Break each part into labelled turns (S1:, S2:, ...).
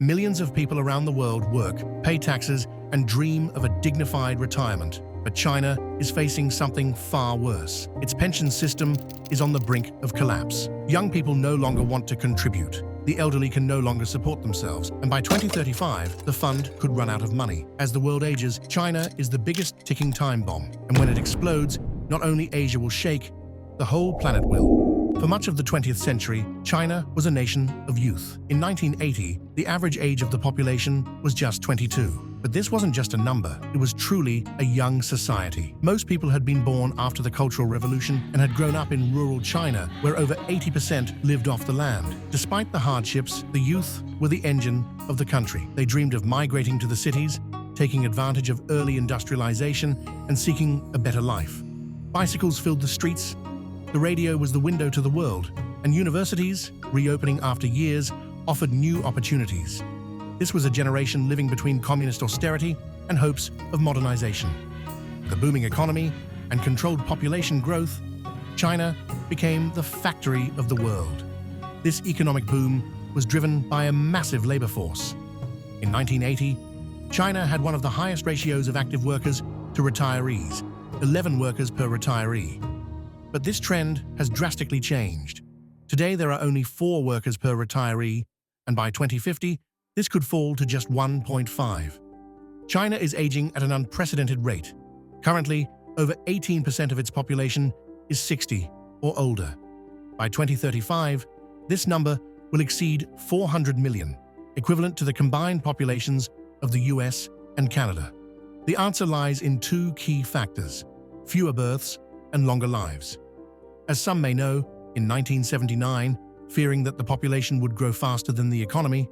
S1: Millions of people around the world work, pay taxes, and dream of a dignified retirement. But China is facing something far worse. Its pension system is on the brink of collapse. Young people no longer want to contribute. The elderly can no longer support themselves, and by 2035, the fund could run out of money. As the world ages, China is the biggest ticking time bomb, and when it explodes, not only Asia will shake, the whole planet will. For much of the 20th century, China was a nation of youth. In 1980, the average age of the population was just 22. But this wasn't just a number, it was truly a young society. Most people had been born after the Cultural Revolution and had grown up in rural China, where over 80% lived off the land. Despite the hardships, the youth were the engine of the country. They dreamed of migrating to the cities, taking advantage of early industrialization, and seeking a better life. Bicycles filled the streets, the radio was the window to the world, and universities, reopening after years, offered new opportunities. This was a generation living between communist austerity and hopes of modernization. With a booming economy and controlled population growth, China became the factory of the world. This economic boom was driven by a massive labor force. In 1980, China had one of the highest ratios of active workers to retirees, 11 workers per retiree. But this trend has drastically changed. Today, there are only 4 workers per retiree, and by 2050, this could fall to just 1.5. China is aging at an unprecedented rate. Currently, over 18% of its population is 60 or older. By 2035, this number will exceed 400 million, equivalent to the combined populations of the US and Canada. The answer lies in 2 key factors: fewer births and longer lives. As some may know, in 1979, fearing that the population would grow faster than the economy,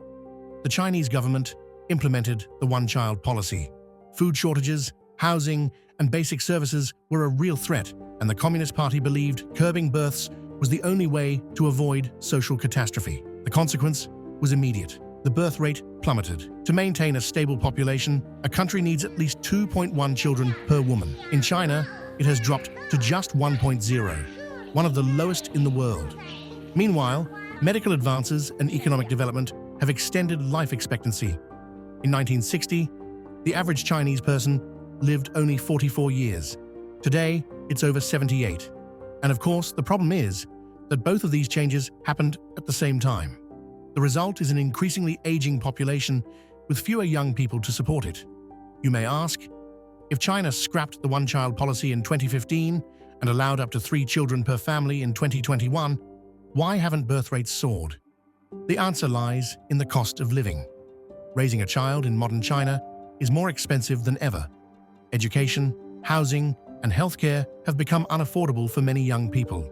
S1: the Chinese government implemented the one-child policy. Food shortages, housing, and basic services were a real threat, and the Communist Party believed curbing births was the only way to avoid social catastrophe. The consequence was immediate. The birth rate plummeted. To maintain a stable population, a country needs at least 2.1 children per woman. In China, it has dropped to just 1.0, one of the lowest in the world. Meanwhile, medical advances and economic development have extended life expectancy. In 1960, the average Chinese person lived only 44 years. Today, it's over 78. And of course, the problem is that both of these changes happened at the same time. The result is an increasingly aging population with fewer young people to support it. You may ask, if China scrapped the one-child policy in 2015 and allowed up to 3 children per family in 2021, why haven't birth rates soared? The answer lies in the cost of living. Raising a child in modern China is more expensive than ever. Education, housing, and healthcare have become unaffordable for many young people.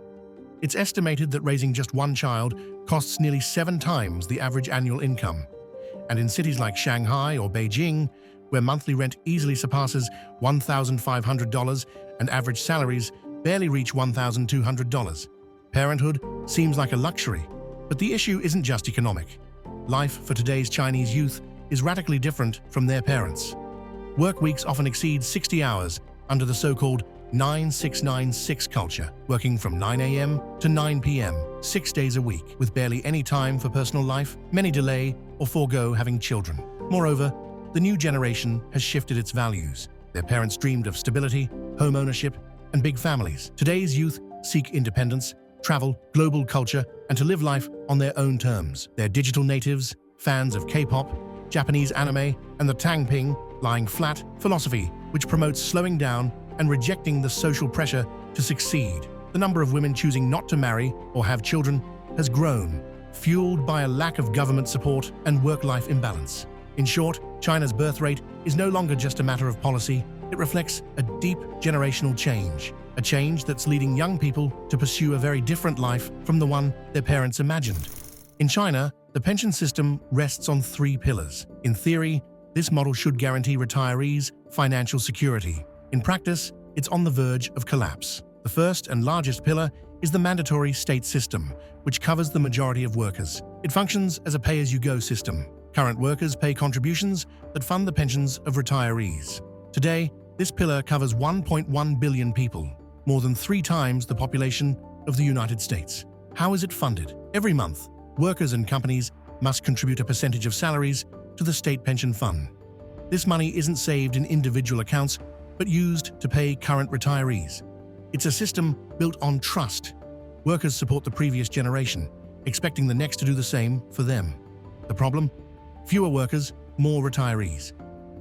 S1: It's estimated that raising just one child costs nearly 7 times the average annual income. And in cities like Shanghai or Beijing, where monthly rent easily surpasses $1,500 and average salaries barely reach $1,200, parenthood seems like a luxury. But the issue isn't just economic. Life for today's Chinese youth is radically different from their parents. Work weeks often exceed 60 hours under the so-called 9696 culture, working from 9 a.m. to 9 p.m., 6 days a week, with barely any time for personal life. Many delay or forego having children. Moreover, the new generation has shifted its values. Their parents dreamed of stability, home ownership, and big families. Today's youth seek independence, travel, global culture, and to live life on their own terms. They're digital natives, fans of K-pop, Japanese anime, and the Tangping, lying flat philosophy, which promotes slowing down and rejecting the social pressure to succeed. The number of women choosing not to marry or have children has grown, fueled by a lack of government support and work-life imbalance. In short, China's birth rate is no longer just a matter of policy. It reflects a deep generational change, a change that's leading young people to pursue a very different life from the one their parents imagined. In China, the pension system rests on 3 pillars. In theory, this model should guarantee retirees financial security. In practice, it's on the verge of collapse. The first and largest pillar is the mandatory state system, which covers the majority of workers. It functions as a pay-as-you-go system. Current workers pay contributions that fund the pensions of retirees. Today, this pillar covers 1.1 billion people, more than 3 times the population of the United States. How is it funded? Every month, workers and companies must contribute a percentage of salaries to the state pension fund. This money isn't saved in individual accounts, but used to pay current retirees. It's a system built on trust. Workers support the previous generation, expecting the next to do the same for them. The problem? Fewer workers, more retirees.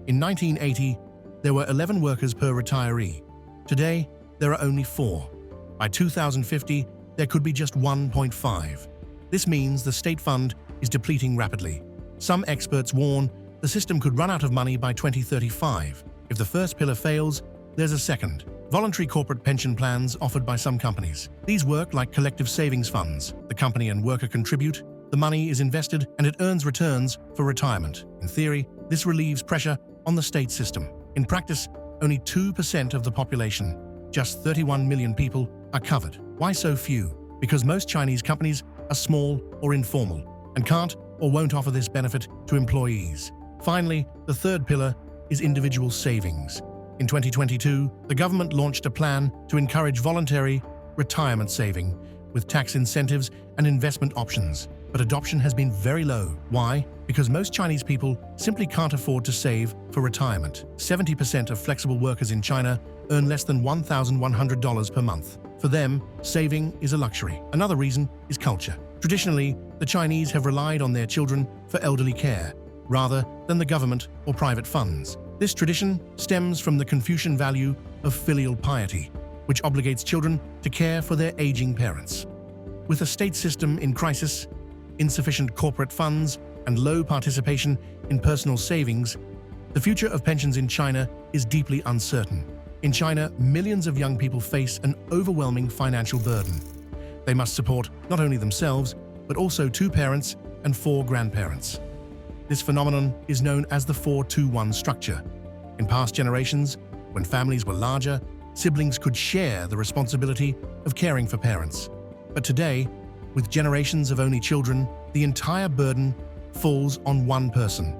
S1: In 1980, there were 11 workers per retiree. Today, there are only 4. By 2050, there could be just 1.5. This means the state fund is depleting rapidly. Some experts warn the system could run out of money by 2035. If the first pillar fails, there's a second. Voluntary corporate pension plans offered by some companies. These work like collective savings funds. The company and worker contribute, the money is invested, and it earns returns for retirement. In theory, this relieves pressure on the state system. In practice, only 2% of the population, just 31 million people, are covered. Why so few? Because most Chinese companies are small or informal and can't or won't offer this benefit to employees. Finally, the third pillar is individual savings. In 2022, the government launched a plan to encourage voluntary retirement saving with tax incentives and investment options. But adoption has been very low. Why? Because most Chinese people simply can't afford to save for retirement. 70% of flexible workers in China earn less than $1,100 per month. For them, saving is a luxury. Another reason is culture. Traditionally, the Chinese have relied on their children for elderly care, rather than the government or private funds. This tradition stems from the Confucian value of filial piety, which obligates children to care for their aging parents. With a state system in crisis, insufficient corporate funds, and low participation in personal savings, the future of pensions in China is deeply uncertain. In China, millions of young people face an overwhelming financial burden. They must support not only themselves, but also 2 parents and 4 grandparents. This phenomenon is known as the 4-2-1 structure. In past generations, when families were larger, siblings could share the responsibility of caring for parents. But today, with generations of only children, the entire burden falls on one person.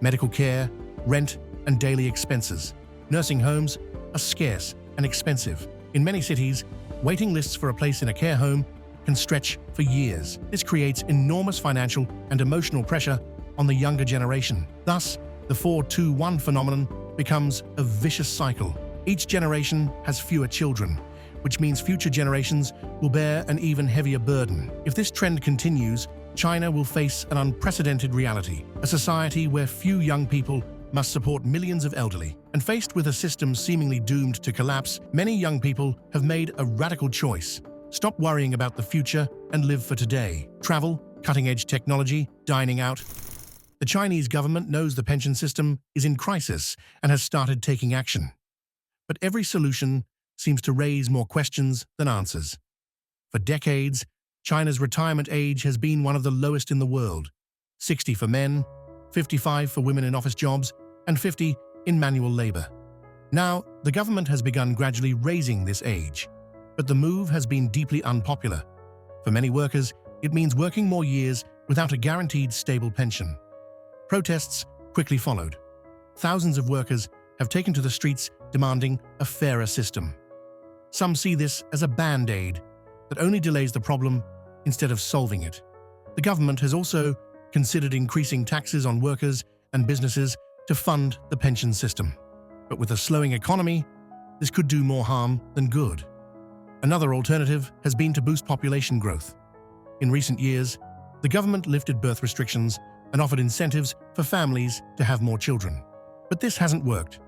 S1: Medical care, rent, and daily expenses. Nursing homes are scarce and expensive. In many cities, waiting lists for a place in a care home can stretch for years. This creates enormous financial and emotional pressure on the younger generation. Thus, the 4-2-1 phenomenon becomes a vicious cycle. Each generation has fewer children, which means future generations will bear an even heavier burden. If this trend continues, China will face an unprecedented reality, a society where few young people must support millions of elderly. And faced with a system seemingly doomed to collapse, many young people have made a radical choice. Stop worrying about the future and live for today. Travel, cutting-edge technology, dining out. The Chinese government knows the pension system is in crisis and has started taking action. But every solution seems to raise more questions than answers. For decades, China's retirement age has been one of the lowest in the world: 60 for men, 55 for women in office jobs, and 50 in manual labor. Now, the government has begun gradually raising this age, but the move has been deeply unpopular. For many workers, it means working more years without a guaranteed stable pension. Protests quickly followed. Thousands of workers have taken to the streets demanding a fairer system. Some see this as a band-aid that only delays the problem instead of solving it. The government has also considered increasing taxes on workers and businesses to fund the pension system. But with a slowing economy, this could do more harm than good. Another alternative has been to boost population growth. In recent years, the government lifted birth restrictions and offered incentives for families to have more children. But this hasn't worked.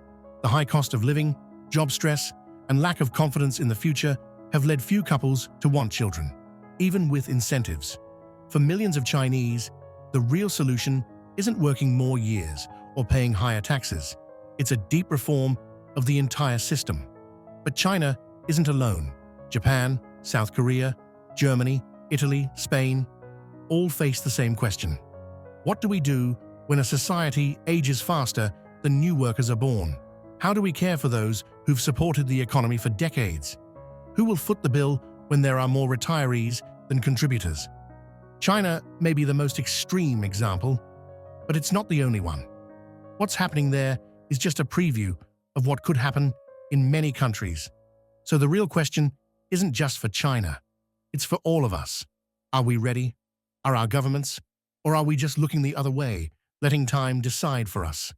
S1: The high cost of living, job stress, and lack of confidence in the future have led few couples to want children, even with incentives. For millions of Chinese, the real solution isn't working more years or paying higher taxes. It's a deep reform of the entire system. But China isn't alone. Japan, South Korea, Germany, Italy, Spain, all face the same question. What do we do when a society ages faster than new workers are born? How do we care for those who've supported the economy for decades? Who will foot the bill when there are more retirees than contributors? China may be the most extreme example, but it's not the only one. What's happening there is just a preview of what could happen in many countries. So the real question isn't just for China. It's for all of us. Are we ready? Are our governments Or are we just looking the other way, letting time decide for us?